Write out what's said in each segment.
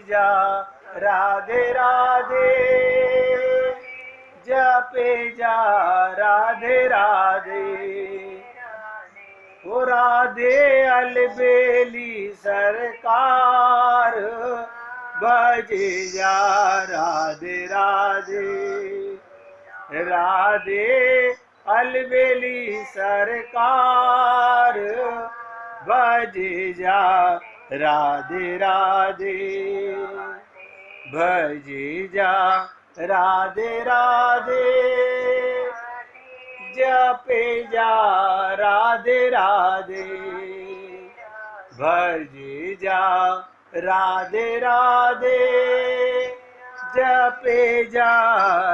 जा राधे राधे, जपे जा राधे राधे। ओ राधे अलबेली सरकार, बजे जा राधे राधे। राधे अलबेली सरकार, बजे जा राधे राधे। भजे जा राधे राधे, जपे जा राधे राधे। भजे जा राधे राधे, जपे जा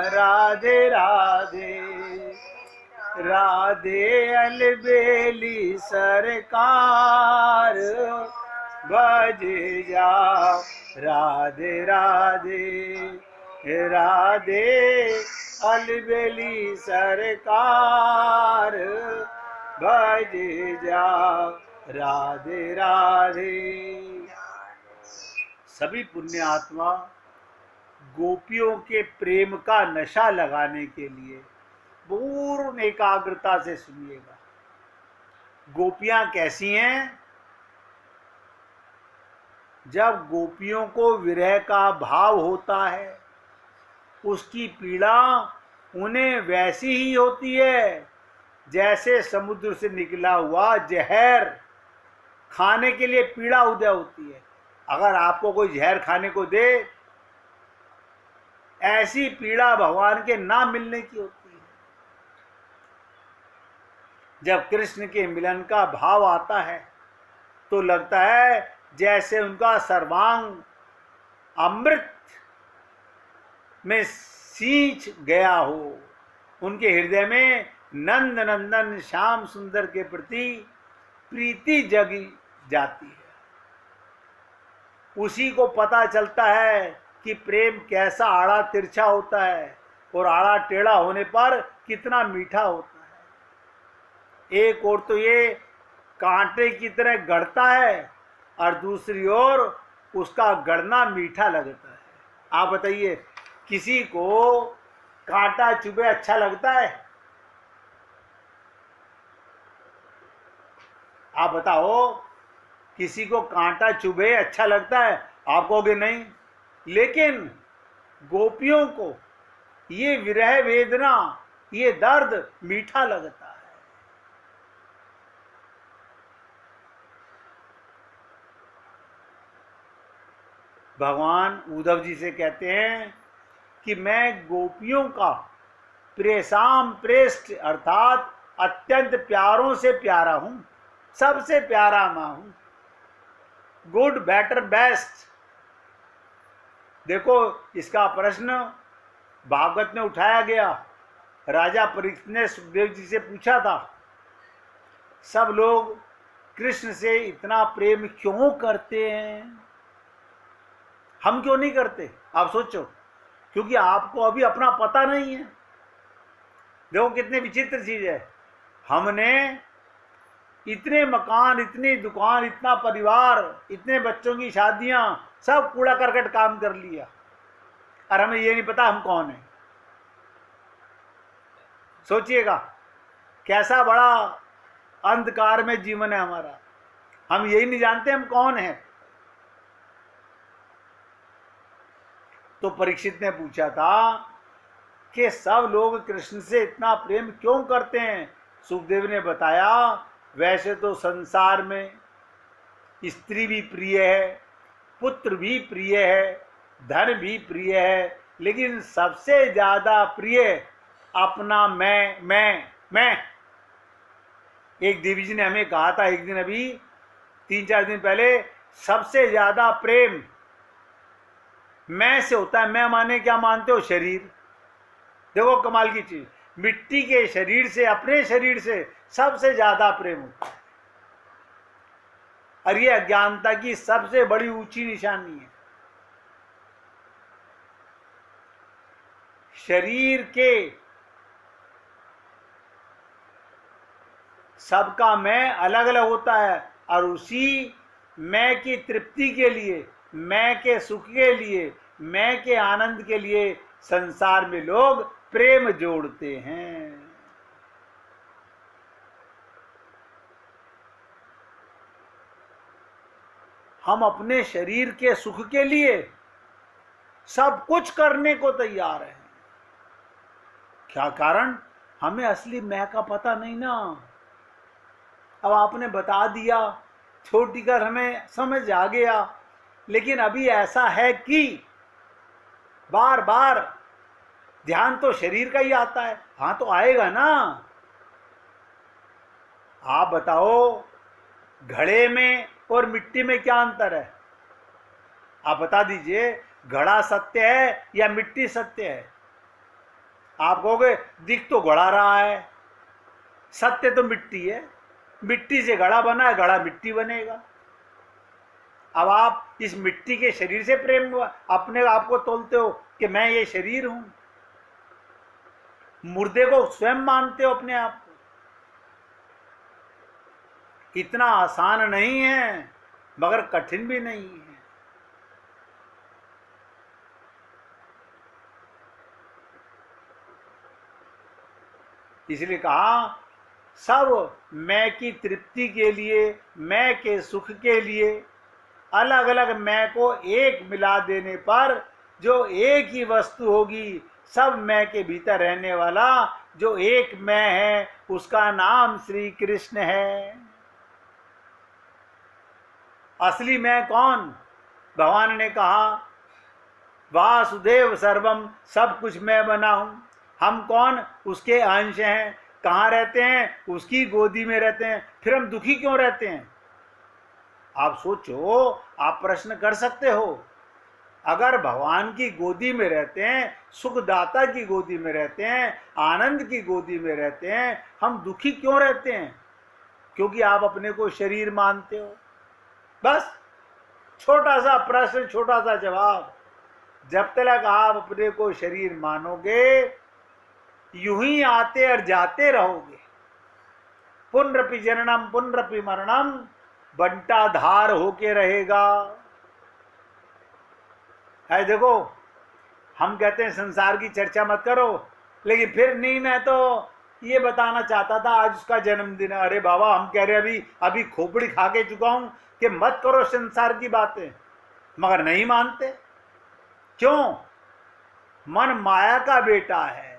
राधे राधे। राधे अलबेली सरकार, भजे जा राधे राधे। राधे अलबेली सरकार, भजे जा राधे राधे। सभी पुण्य आत्मा गोपियों के प्रेम का नशा लगाने के लिए पूर्ण एकाग्रता से सुनिएगा। गोपियां कैसी हैं? जब गोपियों को विरह का भाव होता है, उसकी पीड़ा उन्हें वैसी ही होती है जैसे समुद्र से निकला हुआ जहर खाने के लिए पीड़ा उदय होती है। अगर आपको कोई जहर खाने को दे, ऐसी पीड़ा भगवान के ना मिलने की होती है। जब कृष्ण के मिलन का भाव आता है तो लगता है जैसे उनका सर्वांग अमृत में सींच गया हो। उनके हृदय में नंद नंदन श्याम सुंदर के प्रति प्रीति जगी जाती है। उसी को पता चलता है कि प्रेम कैसा आड़ा तिरछा होता है और आड़ा टेढ़ा होने पर कितना मीठा होता है। एक ओर तो ये कांटे की तरह गड़ता है और दूसरी ओर उसका गड़ना मीठा लगता है। आप बताइए, किसी को कांटा चुभे अच्छा लगता है? आप बताओ, किसी को कांटा चुभे अच्छा लगता है? आप कहोगे नहीं। लेकिन गोपियों को ये विरह वेदना, ये दर्द मीठा लगता है। भगवान उद्धव जी से कहते हैं कि मैं गोपियों का प्रेसाम प्रेष्ठ अर्थात अत्यंत प्यारों से प्यारा हूं, सबसे प्यारा मैं हूं। Good better best. देखो, इसका प्रश्न भागवत में उठाया गया। राजा परीक्षित ने सुखदेव जी से पूछा था, सब लोग कृष्ण से इतना प्रेम क्यों करते हैं, हम क्यों नहीं करते? आप सोचो। क्योंकि आपको अभी अपना पता नहीं है। देखो कितनी विचित्र चीज है। हमने इतने मकान, इतनी दुकान, इतना परिवार, इतने बच्चों की शादियां, सब कूड़ा करकट काम कर लिया और हमें ये नहीं पता हम कौन है। सोचिएगा कैसा बड़ा अंधकार में जीवन है हमारा। हम यही नहीं जानते हम कौन है। तो परीक्षित ने पूछा था कि सब लोग कृष्ण से इतना प्रेम क्यों करते हैं? सुखदेव ने बताया, वैसे तो संसार में स्त्री भी प्रिय है, पुत्र भी प्रिय है, धन भी प्रिय है, लेकिन सबसे ज्यादा प्रिय अपना मैं। एक देवी जी ने हमें कहा था एक दिन, अभी 3-4 दिन पहले, सबसे ज्यादा प्रेम मैं से होता है। मैं माने क्या मानते हो? शरीर। देखो कमाल की चीज, मिट्टी के शरीर से, अपने शरीर से सबसे ज्यादा प्रेम होता है। और ये अज्ञानता की सबसे बड़ी ऊंची निशानी है। शरीर के सबका मैं अलग अलग होता है और उसी मैं की तृप्ति के लिए मैं के सुख के लिए, मैं के आनंद के लिए संसार में लोग प्रेम जोड़ते हैं। हम अपने शरीर के सुख के लिए सब कुछ करने को तैयार हैं। क्या कारण? हमें असली मैं का पता नहीं ना। अब आपने बता दिया, छोटी कर हमें समझ आ गया, लेकिन अभी ऐसा है कि बार बार ध्यान तो शरीर का ही आता है। हाँ तो आएगा ना। आप बताओ, घड़े में और मिट्टी में क्या अंतर है? आप बता दीजिए, घड़ा सत्य है या मिट्टी सत्य है? आप कहोगे दिख तो घड़ा रहा है, सत्य तो मिट्टी है, मिट्टी से घड़ा बना है, घड़ा मिट्टी बनेगा। अब आप इस मिट्टी के शरीर से प्रेम अपने आप को तोलते हो कि मैं ये शरीर हूं, मुर्दे को स्वयं मानते हो अपने आप को। इतना आसान नहीं है मगर कठिन भी नहीं है। इसलिए कहा सब मैं की तृप्ति के लिए, मैं के सुख के लिए अलग अलग मैं को एक मिला देने पर जो एक ही वस्तु होगी, सब मैं के भीतर रहने वाला जो एक मैं है, उसका नाम श्री कृष्ण है। असली मैं कौन? भगवान ने कहा वासुदेव सर्वम, सब कुछ मैं बना हूं। हम कौन? उसके अंश हैं। कहाँ रहते हैं? उसकी गोदी में रहते हैं। फिर हम दुखी क्यों रहते हैं? आप सोचो, आप प्रश्न कर सकते हो। अगर भगवान की गोदी में रहते हैं, सुखदाता की गोदी में रहते हैं, आनंद की गोदी में रहते हैं, हम दुखी क्यों रहते हैं? क्योंकि आप अपने को शरीर मानते हो। बस छोटा सा प्रश्न, छोटा सा जवाब। जब तक आप अपने को शरीर मानोगे, यूं ही आते और जाते रहोगे। पुनरपि जननम पुनरपि मरणम बंटा धार होके रहेगा। है देखो, हम कहते हैं संसार की चर्चा मत करो, लेकिन फिर नहीं, मैं तो ये बताना चाहता था आज उसका जन्मदिन है। अरे बाबा, हम कह रहे अभी खोपड़ी खा के चुका हूं कि मत करो संसार की बातें, मगर नहीं मानते। क्यों? मन माया का बेटा है।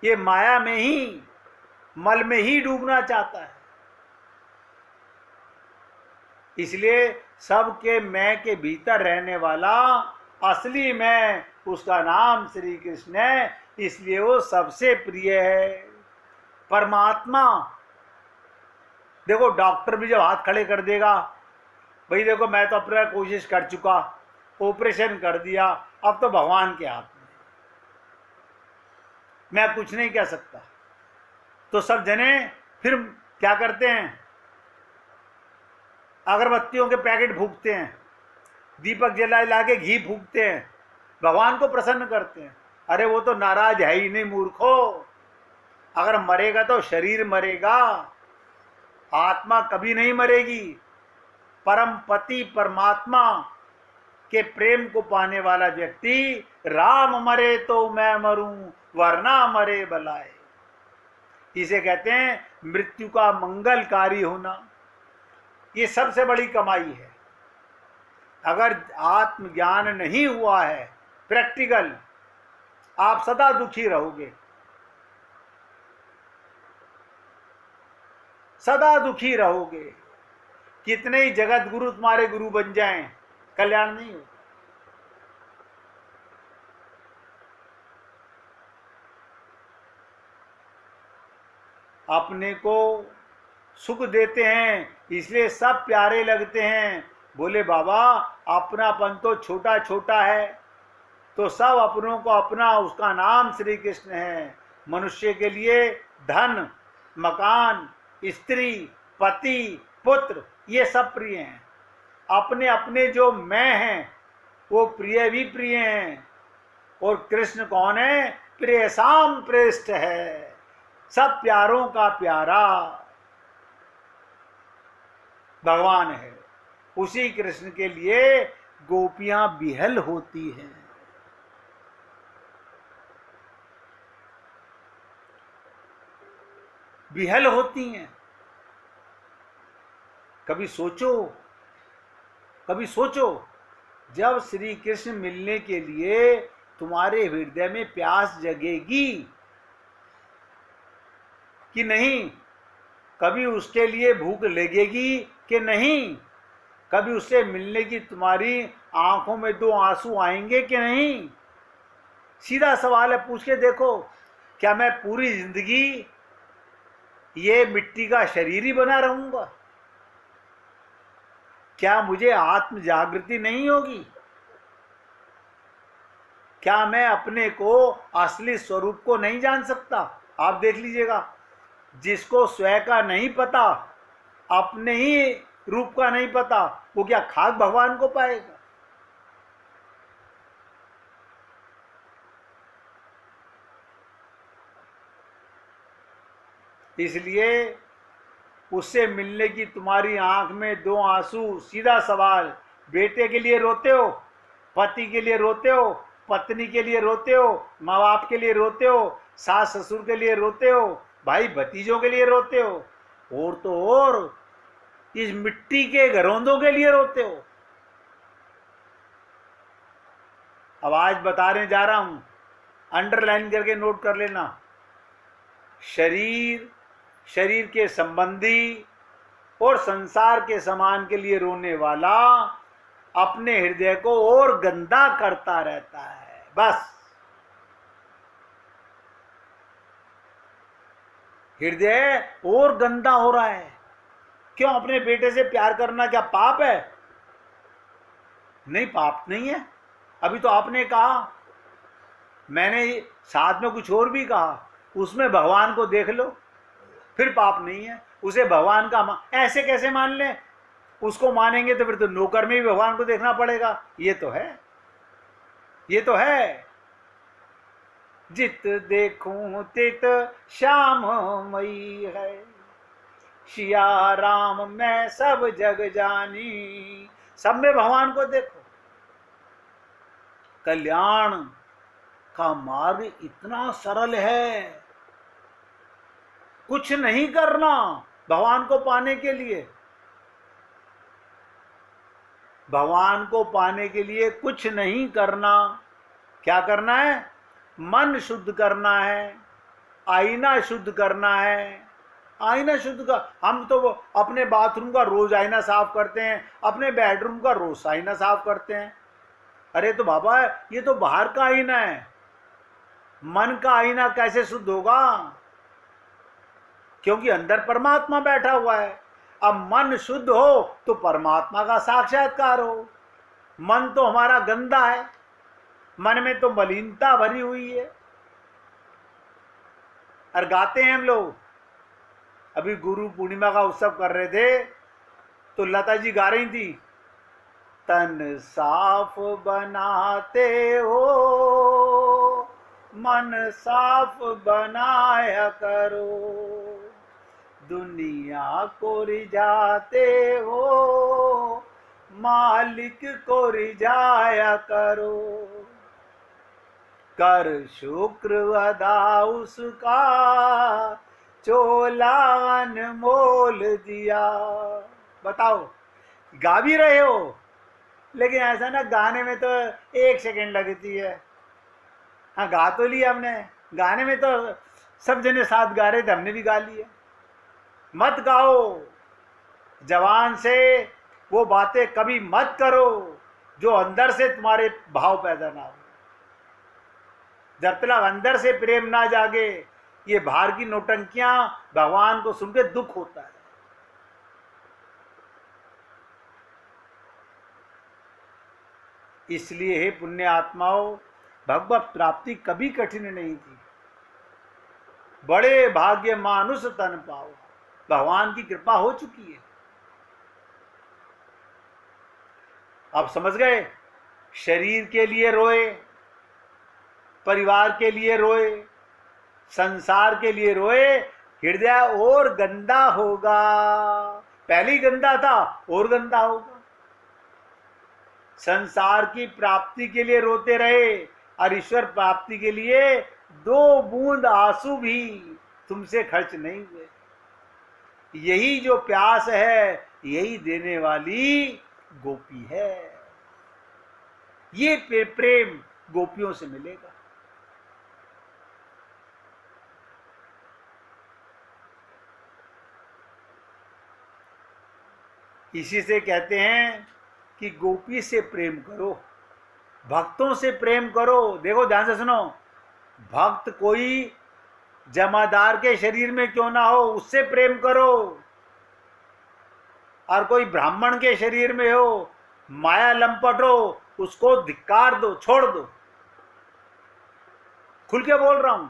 ये माया में ही, मल में ही डूबना चाहता है। इसलिए सबके मैं के भीतर रहने वाला असली मैं, उसका नाम श्री कृष्ण है। इसलिए वो सबसे प्रिय है। परमात्मा, देखो डॉक्टर भी जब हाथ खड़े कर देगा, भाई देखो मैं तो अपना कोशिश कर चुका, ऑपरेशन कर दिया, अब तो भगवान के हाथ में, मैं कुछ नहीं कह सकता, तो सब जने फिर क्या करते हैं? अगरबत्तियों के पैकेट फूंकते हैं, दीपक जला के घी फूंकते हैं, भगवान को प्रसन्न करते हैं। अरे वो तो नाराज है ही नहीं मूर्खो। अगर मरेगा तो शरीर मरेगा, आत्मा कभी नहीं मरेगी। परम पति परमात्मा के प्रेम को पाने वाला व्यक्ति, राम मरे तो मैं मरूं वरना मरे बलाए, इसे कहते हैं मृत्यु का मंगलकारी होना। ये सबसे बड़ी कमाई है। अगर आत्मज्ञान नहीं हुआ है प्रैक्टिकल, आप सदा दुखी रहोगे, सदा दुखी रहोगे। कितने ही जगत गुरु तुम्हारे गुरु बन जाएं, कल्याण नहीं होगा। अपने को सुख देते हैं इसलिए सब प्यारे लगते हैं। बोले बाबा अपनापन तो छोटा छोटा है, तो सब अपनों को अपना, उसका नाम श्री कृष्ण है। मनुष्य के लिए धन, मकान, स्त्री, पति, पुत्र, ये सब प्रिय हैं। अपने अपने जो मैं हैं वो प्रिय भी प्रिय हैं। और कृष्ण कौन है? प्रियसाम प्रेष्ठ है, सब प्यारों का प्यारा भगवान है। उसी कृष्ण के लिए गोपियां बिहल होती हैं। बिहल होती हैं। कभी सोचो, कभी सोचो, जब श्री कृष्ण मिलने के लिए तुम्हारे हृदय में प्यास जगेगी कि नहीं, कभी उसके लिए भूख लगेगी कि नहीं, कभी उससे मिलने की तुम्हारी आंखों में दो आंसू आएंगे कि नहीं? सीधा सवाल है, पूछ के देखो। क्या मैं पूरी जिंदगी ये मिट्टी का शरीर ही बना रहूंगा? क्या मुझे आत्म जागृति नहीं होगी? क्या मैं अपने को असली स्वरूप को नहीं जान सकता? आप देख लीजिएगा, जिसको स्वयं का नहीं पता, अपने ही रूप का नहीं पता, वो क्या खाक भगवान को पाएगा? इसलिए उससे मिलने की तुम्हारी आंख में दो आंसू, सीधा सवाल, बेटे के लिए रोते हो, पति के लिए रोते हो, पत्नी के लिए रोते हो, माँ बाप के लिए रोते हो, सास ससुर के लिए रोते हो, भाई भतीजों के लिए रोते हो, और तो और इस मिट्टी के घरौंदों के लिए रोते हो। अब आज बताने जा रहा हूं, अंडरलाइन करके नोट कर लेना। शरीर, शरीर के संबंधी और संसार के समान के लिए रोने वाला अपने हृदय को और गंदा करता रहता है। बस हृदय और गंदा हो रहा है। क्यों? अपने बेटे से प्यार करना क्या पाप है? नहीं, पाप नहीं है। अभी तो आपने कहा, मैंने साथ में कुछ और भी कहा, उसमें भगवान को देख लो, फिर पाप नहीं है। उसे भगवान का ऐसे कैसे मान लें? उसको मानेंगे तो फिर तो नौकर में भी भगवान को देखना पड़ेगा। ये तो है, ये तो है। जित देखूं तित श्याम मई है, सिया राम मैं सब जग जानी। सब में भगवान को देखो। कल्याण का मार्ग इतना सरल है, कुछ नहीं करना भगवान को पाने के लिए। भगवान को पाने के लिए कुछ नहीं करना। क्या करना है? मन शुद्ध करना है, आईना शुद्ध करना है। आईना शुद्ध का, हम तो अपने बाथरूम का रोज आईना साफ करते हैं, अपने बेडरूम का रोज आईना साफ करते हैं। अरे तो बाबा, ये तो बाहर का आईना है, मन का आईना कैसे शुद्ध होगा? क्योंकि अंदर परमात्मा बैठा हुआ है। अब मन शुद्ध हो तो परमात्मा का साक्षात्कार हो। मन तो हमारा गंदा है, मन में तो मलिनता भरी हुई है। और गाते हैं हम लोग, अभी गुरु पूर्णिमा का उत्सव कर रहे थे तो लता जी गा रही थी, तन साफ बनाते हो मन साफ बनाया करो, दुनिया को रिझाते हो मालिक को रिझाया करो, कर शुक्र अदा उसका चोला अनमोल दिया। बताओ, गा भी रहे हो, लेकिन ऐसा ना, गाने में तो 1 सेकंड लगती है। हाँ, गा तो लिया हमने, गाने में तो सब जने साथ गा रहे थे, हमने भी गा लिया। मत गाओ, जवान से वो बातें कभी मत करो जो अंदर से तुम्हारे भाव पैदा ना हो। जब तक अंदर से प्रेम ना जागे, ये बाहर की नौटंकियां भगवान को सुन के दुख होता है। इसलिए हे पुण्य आत्माओं, भगवत प्राप्ति कभी कठिन नहीं थी। बड़े भाग्य मानुष तन पाओ, भगवान की कृपा हो चुकी है। आप समझ गए? शरीर के लिए रोए, परिवार के लिए रोए, संसार के लिए रोए, हृदय और गंदा होगा। पहले ही गंदा था और गंदा होगा। संसार की प्राप्ति के लिए रोते रहे और ईश्वर प्राप्ति के लिए 2 बूंद आंसू भी तुमसे खर्च नहीं हुए। यही जो प्यास है, यही देने वाली गोपी है। ये प्रेम गोपियों से मिलेगा। इसी से कहते हैं कि गोपी से प्रेम करो, भक्तों से प्रेम करो। देखो ध्यान से सुनो, भक्त कोई जमादार के शरीर में क्यों ना हो, उससे प्रेम करो। और कोई ब्राह्मण के शरीर में हो, माया लंपट हो, उसको धिक्कार दो, छोड़ दो। खुल के बोल रहा हूं।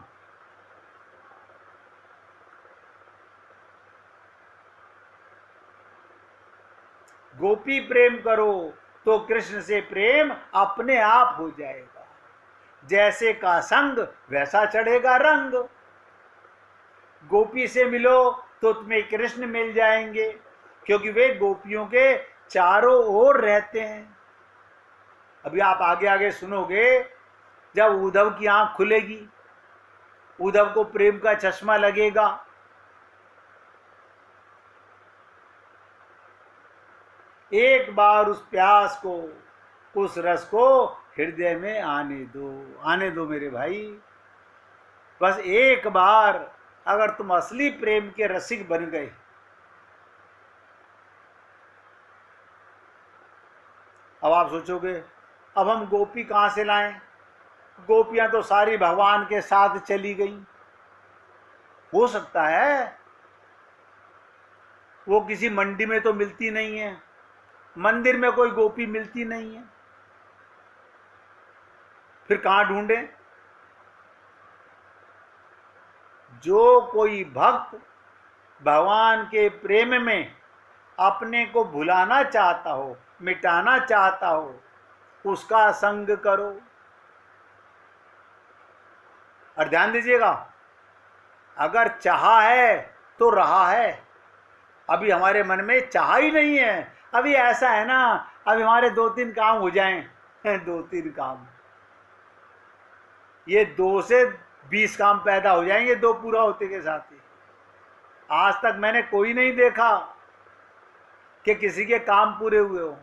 गोपी प्रेम करो तो कृष्ण से प्रेम अपने आप हो जाएगा। जैसे का संग वैसा चढ़ेगा रंग। गोपी से मिलो तो तुम्हें कृष्ण मिल जाएंगे, क्योंकि वे गोपियों के चारों ओर रहते हैं। अभी आप आगे आगे सुनोगे, जब उद्धव की आंख खुलेगी, उद्धव को प्रेम का चश्मा लगेगा। एक बार उस प्यास को, उस रस को हृदय में आने दो मेरे भाई। बस एक बार अगर तुम असली प्रेम के रसिक बन गए, अब आप सोचोगे अब हम गोपी कहां से लाएं? गोपियां तो सारी भगवान के साथ चली गई। हो सकता है वो किसी मंडी में तो मिलती नहीं है, मंदिर में कोई गोपी मिलती नहीं है, फिर कहां ढूंढे? जो कोई भक्त भगवान के प्रेम में अपने को भुलाना चाहता हो, मिटाना चाहता हो, उसका संग करो। और ध्यान दीजिएगा, अगर चाहा है तो रहा है। अभी हमारे मन में चाहा ही नहीं है। अभी ऐसा है ना, अभी हमारे 2-3 काम हो जाएं, 2-3 काम, ये 2 से 20 काम पैदा हो जाएंगे 2 पूरा होते के साथ ही। आज तक मैंने कोई नहीं देखा कि किसी के काम पूरे हुए हो।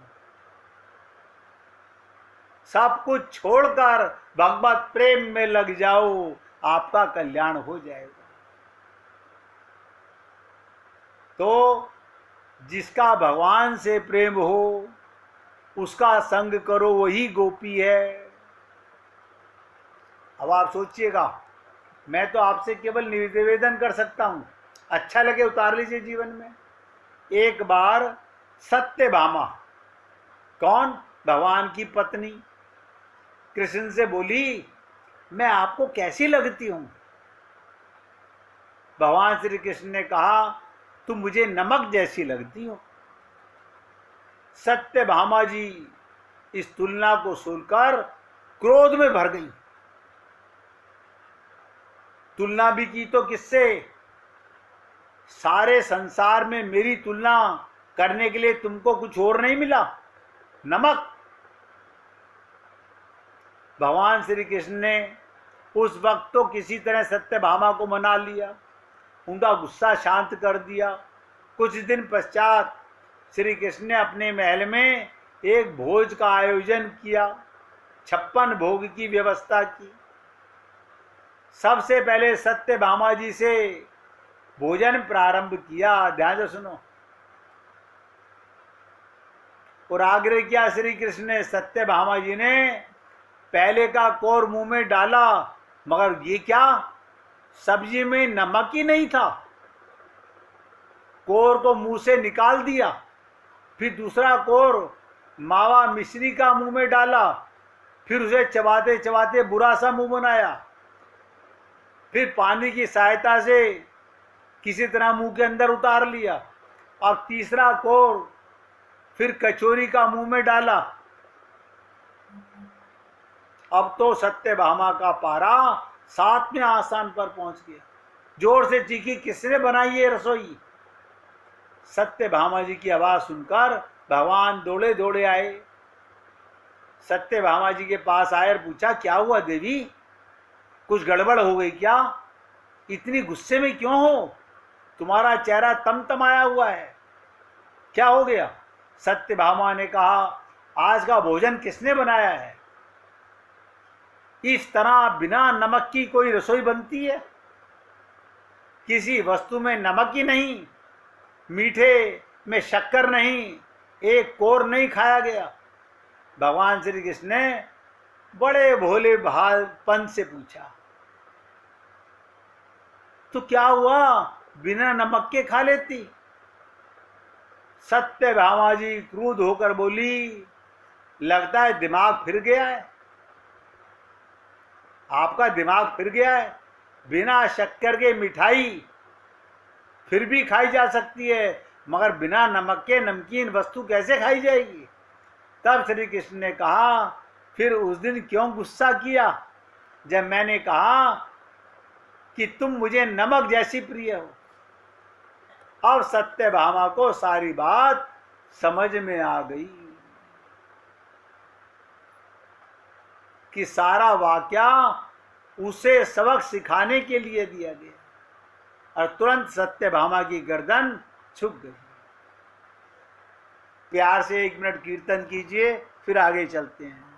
सब कुछ छोड़कर भगवत प्रेम में लग जाओ, आपका कल्याण हो जाएगा। तो जिसका भगवान से प्रेम हो, उसका संग करो, वही गोपी है। अब आप सोचिएगा, मैं तो आपसे केवल निवेदन कर सकता हूं, अच्छा लगे उतार लीजिए जीवन में। एक बार सत्यभामा, कौन? भगवान की पत्नी, कृष्ण से बोली, मैं आपको कैसी लगती हूं? भगवान श्री कृष्ण ने कहा, तुम मुझे नमक जैसी लगती हो। सत्यभामा जी इस तुलना को सुनकर क्रोध में भर गई। तुलना भी की तो किससे? सारे संसार में मेरी तुलना करने के लिए तुमको कुछ और नहीं मिला? नमक। भगवान श्री कृष्ण ने उस वक्त तो किसी तरह सत्यभामा को मना लिया, उनका गुस्सा शांत कर दिया। कुछ दिन पश्चात श्री कृष्ण ने अपने महल में एक भोज का आयोजन किया, 56 भोग की व्यवस्था की। सबसे पहले सत्यभामा जी से भोजन प्रारंभ किया। ध्यान से सुनो। और आग्रह किया श्री कृष्ण ने, सत्यभामा जी ने पहले का कौर मुंह में डाला, मगर ये क्या, सब्जी में नमक ही नहीं था। कौर को मुंह से निकाल दिया। फिर दूसरा कौर मावा मिश्री का मुंह में डाला, फिर उसे चबाते चबाते बुरा सा मुंह बनाया। फिर पानी की सहायता से किसी तरह मुंह के अंदर उतार लिया। अब तीसरा कौर फिर कचौरी का मुंह में डाला। अब तो सत्यभामा का पारा 7वें आसान पर पहुंच गया। जोर से चीखी, किसने बनाई ये रसोई? सत्यभामा जी की आवाज सुनकर भगवान दौड़े दौड़े आए। सत्यभामा जी के पास आए और पूछा, क्या हुआ देवी, कुछ गड़बड़ हो गई क्या? इतनी गुस्से में क्यों हो? तुम्हारा चेहरा तमतमाया हुआ है, क्या हो गया? सत्यभामा ने कहा, आज का भोजन किसने बनाया है? इस तरह बिना नमक की कोई रसोई बनती है? किसी वस्तु में नमक ही नहीं, मीठे में शक्कर नहीं, एक कोर नहीं खाया गया। भगवान श्री कृष्ण ने बड़े भोले भालपन से पूछा, तो क्या हुआ, बिना नमक के खा लेती? सत्यभामा जी क्रुद्ध होकर बोली, लगता है दिमाग फिर गया है, आपका दिमाग फिर गया है। बिना शक्कर के मिठाई फिर भी खाई जा सकती है, मगर बिना नमक के नमकीन वस्तु कैसे खाई जाएगी? तब श्री कृष्ण ने कहा, फिर उस दिन क्यों गुस्सा किया जब मैंने कहा कि तुम मुझे नमक जैसी प्रिय हो? अब सत्यभामा को सारी बात समझ में आ गई कि सारा वाक्या उसे सबक सिखाने के लिए दिया गया, और तुरंत सत्यभामा की गर्दन झुक गई। प्यार से 1 मिनट कीर्तन कीजिए, फिर आगे चलते हैं।